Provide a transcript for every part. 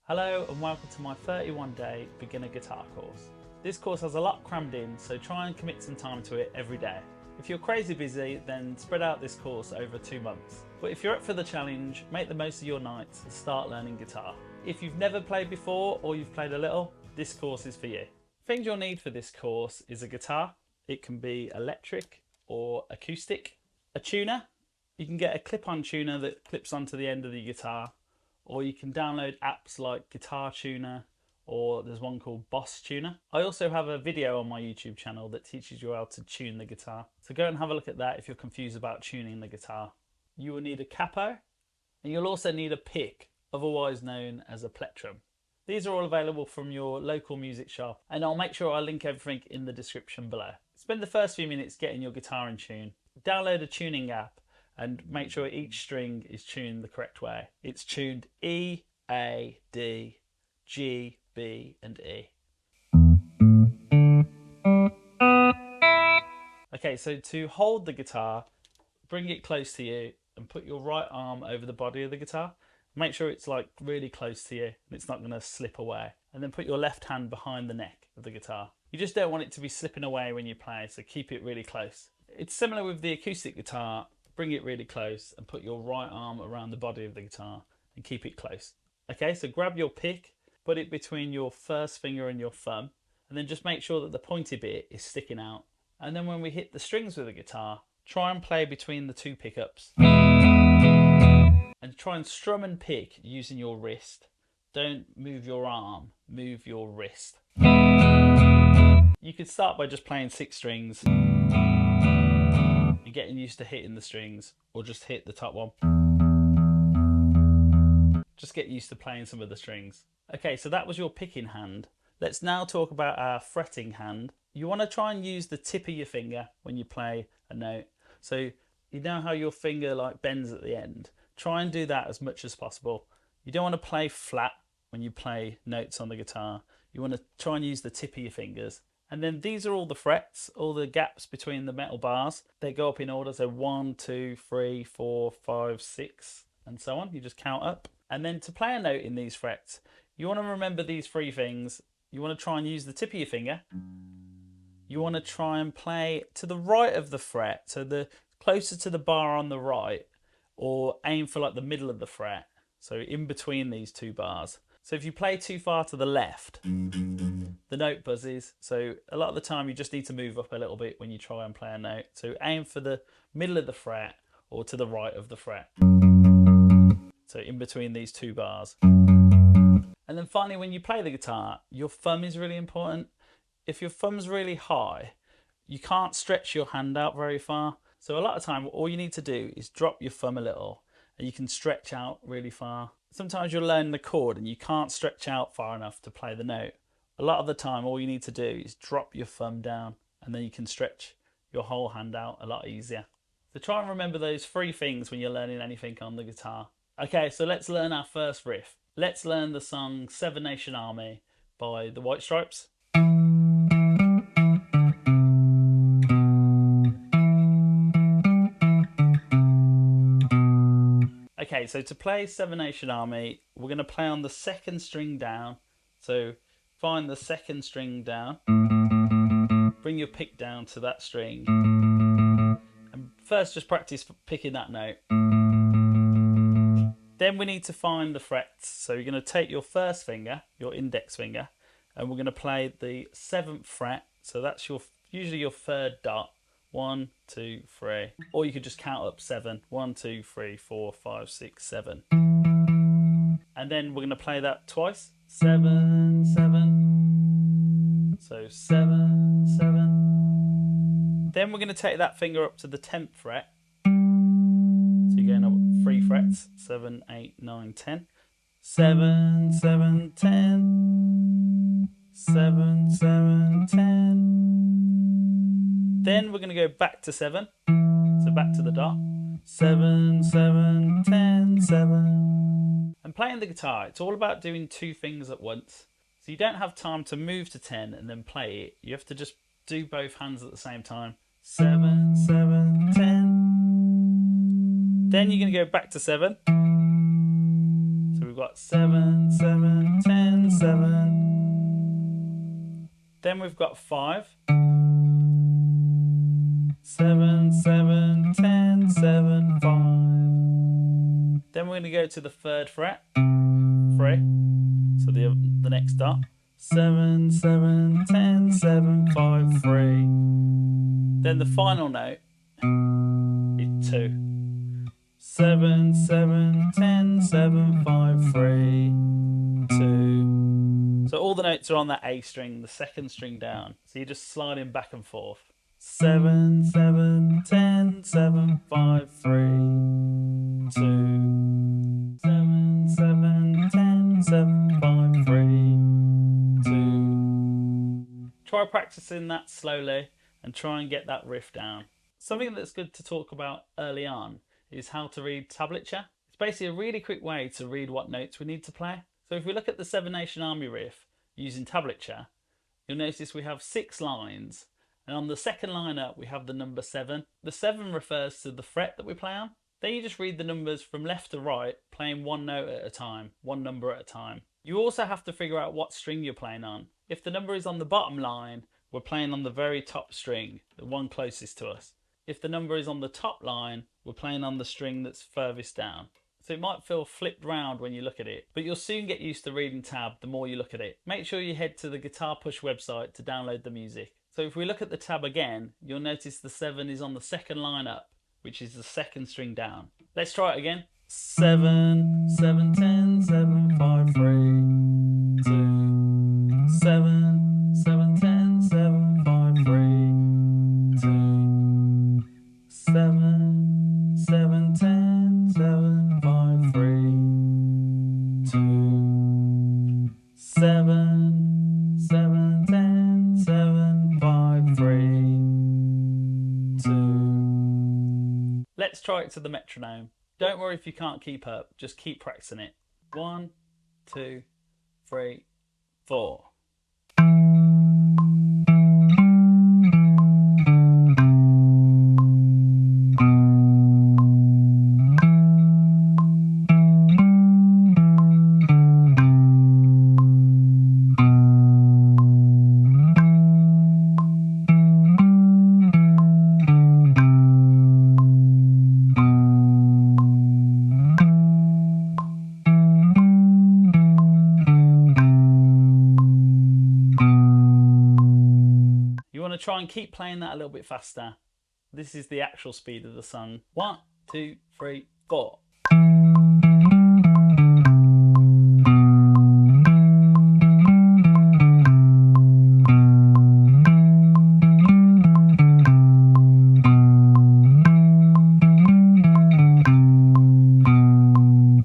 Hello and welcome to my 31-day beginner guitar course. This course has a lot crammed in, so try and commit some time to it every day. If you're crazy busy, then spread out this course over 2 months. But if you're up for the challenge, make the most of your nights and start learning guitar. If you've never played before or you've played a little, this course is for you. Things you'll need for this course is a guitar. It can be electric or acoustic. A tuner. You can get a clip-on tuner that clips onto the end of the guitar, or you can download apps like Guitar Tuner, or there's one called Boss Tuner. I also have a video on my YouTube channel that teaches you how to tune the guitar. So go and have a look at that if you're confused about tuning the guitar. You will need a capo, and you'll also need a pick, otherwise known as a plectrum. These are all available from your local music shop, and I'll make sure I link everything in the description below. Spend the first few minutes getting your guitar in tune. Download a tuning app and make sure each string is tuned the correct way. It's tuned E, A, D, G, B and E. Okay, so to hold the guitar, bring it close to you and put your right arm over the body of the guitar. Make sure it's like really close to you and it's not going to slip away. And then put your left hand behind the neck of the guitar. You just don't want it to be slipping away when you play, so keep it really close. It's similar with the acoustic guitar. Bring it really close and put your right arm around the body of the guitar and keep it close. Okay, so grab your pick, put it between your first finger and your thumb, and then just make sure that the pointy bit is sticking out. And then when we hit the strings with the guitar, try and play between the two pickups. And try and strum and pick using your wrist. Don't move your arm, move your wrist. You could start by just playing 6 strings. Getting used to hitting the strings, or just hit the top one. Just get used to playing some of the strings. Okay, so that was your picking hand. Let's now talk about our fretting hand. You want to try and use the tip of your finger when you play a note. So you know how your finger like bends at the end? Try and do that as much as possible. You don't want to play flat when you play notes on the guitar. You want to try and use the tip of your fingers. And then these are all the frets, all the gaps between the metal bars. They go up in order, so 1, 2, 3, 4, 5, 6, and so on. You just count up. And then to play a note in these frets, you want to remember these 3 things. You want to try and use the tip of your finger. You want to try and play to the right of the fret, so the closer to the bar on the right, or aim for like the middle of the fret, so in between these 2 bars. So if you play too far to the left, the note buzzes. So a lot of the time you just need to move up a little bit when you try and play a note. So aim for the middle of the fret or to the right of the fret. So in between these 2 bars. And then finally, when you play the guitar, your thumb is really important. If your thumb's really high, you can't stretch your hand out very far. So a lot of time, all you need to do is drop your thumb a little and you can stretch out really far. Sometimes you're learning the chord and you can't stretch out far enough to play the note. A lot of the time, all you need to do is drop your thumb down and then you can stretch your whole hand out a lot easier. So try and remember those 3 things when you're learning anything on the guitar. Okay, so let's learn our first riff. Let's learn the song Seven Nation Army by the White Stripes. Okay, so to play Seven Nation Army, we're going to play on the 2nd string down. So find the 2nd string down, bring your pick down to that string, and first just practice picking that note. Then we need to find the frets. So you're going to take your first finger, your index finger, and we're going to play the 7th fret. So that's usually your 3rd dot. 1, 2, 3, or you could just count up 7. 1, 2, 3, 4, 5, 6, 7. And then we're going to play that twice. 7, 7. So 7, 7. Then we're going to take that finger up to the 10th fret. So you're going up 3 frets. 7, 8, 9, 10. 7, 7, 10. 7, 7, 10. Then we're going to go back to 7, so back to the dot. 7, 7, 10, 7. And playing the guitar, it's all about doing 2 things at once. So you don't have time to move to 10 and then play it. You have to just do both hands at the same time. 7, 7, 10. Then you're going to go back to 7. So we've got 7, 7, 10, 7. Then we've got 5. 7, 7, 10, 7, 5. Then we're going to go to the 3rd fret, 3. So the next dot. 7, 7, 10, 7, 5, 3. Then the final note is 2. 7, 7, 10, 7, 5, 3, 2. So all the notes are on that A string, the 2nd string down. So you're just sliding back and forth. 7, 7, 10, 7, 5, 3, 2. 7, 7, 10, 7, 5, 3, 2. Try practicing that slowly and try and get that riff down. Something that's good to talk about early on is how to read tablature. It's basically a really quick way to read what notes we need to play. So if we look at the Seven Nation Army riff using tablature, you'll notice we have 6 lines, and on the 2nd line up we have the number 7. The 7 refers to the fret that we play on. Then you just read the numbers from left to right, playing one note at a time, one number at a time. You also have to figure out what string you're playing on. If the number is on the bottom line, we're playing on the very top string, the one closest to us. If the number is on the top line, we're playing on the string that's furthest down. So it might feel flipped round when you look at it, but you'll soon get used to reading tab the more you look at it. Make sure you head to the Guitar Push website to download the music. So if we look at the tab again, you'll notice the 7 is on the 2nd line up, which is the 2nd string down. Let's try it again. 7, 7, 10, 7, 5, 3, 2. 7, 7, 10, 7, 5, 3, 2. 7, 7, 10, 7, 5, 3, 2. 7, 7, 10, 7, 5, 3, 2. Let's try it to the metronome. Don't worry if you can't keep up, just keep practicing it. 1, 2, 3, 4. You want to try and keep playing that a little bit faster. This is the actual speed of the song. 1, 2, 3, 4.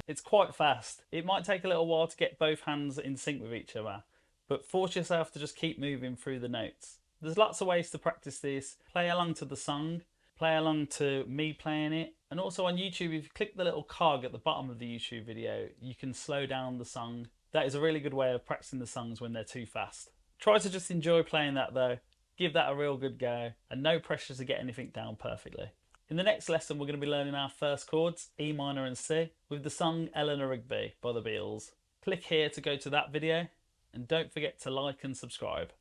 It's quite fast. It might take a little while to get both hands in sync with each other, but force yourself to just keep moving through the notes. There's lots of ways to practice this. Play along to the song, play along to me playing it, and also on YouTube, if you click the little cog at the bottom of the YouTube video, you can slow down the song. That is a really good way of practicing the songs when they're too fast. Try to just enjoy playing that though. Give that a real good go, and no pressure to get anything down perfectly. In the next lesson, we're going to be learning our first chords, E minor and C, with the song Eleanor Rigby by the Beatles. Click here to go to that video, and don't forget to like and subscribe.